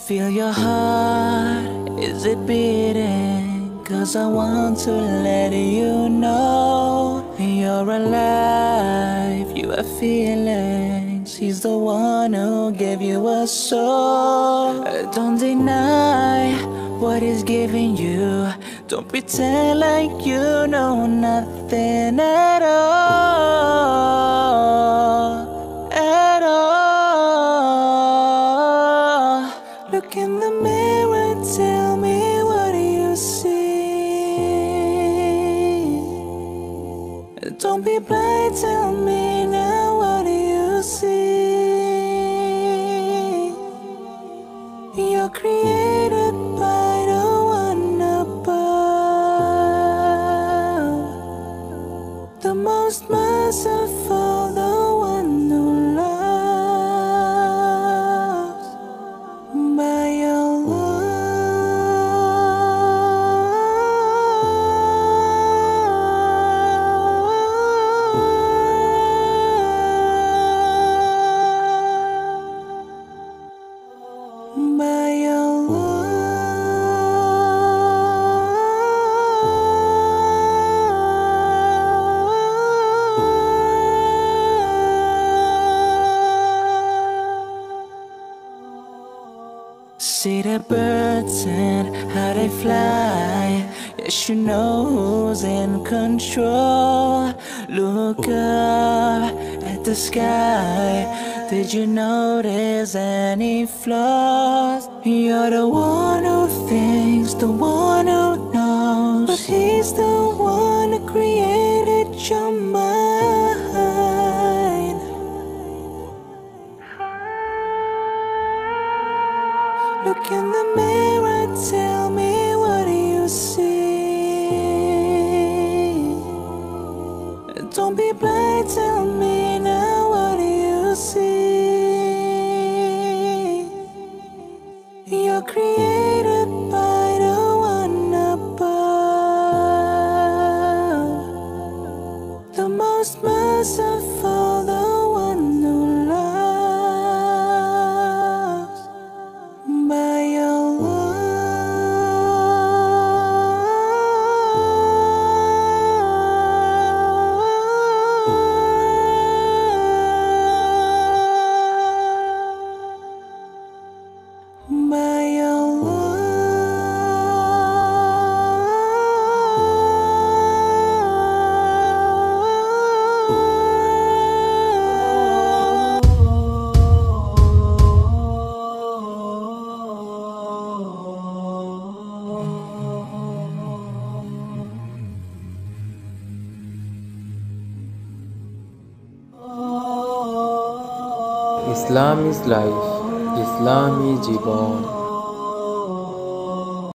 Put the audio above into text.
Feel your heart, is it beating? 'Cause I want to let you know you're alive, you have feelings. He's the one who gave you a soul. Don't deny what he's giving you. Don't pretend like you know nothing at all. At all. Look in the mirror, tell me what do you see? Don't be blind, tell me now what do you see? You're created by the one above, the most merciful, the one who loves by your by your See the birds and how they fly. Yes, you know who's in control. Look up at the sky. Did you notice any flaws? You're the one who thinks, the one who knows, but he's the one who created your mind. Look in the mirror, tell me what do you see? Don't be blind, tell me now what do you see? You're created by the one above, the most merciful, the one who loves by your by your Islam is life, Islam is Jibon.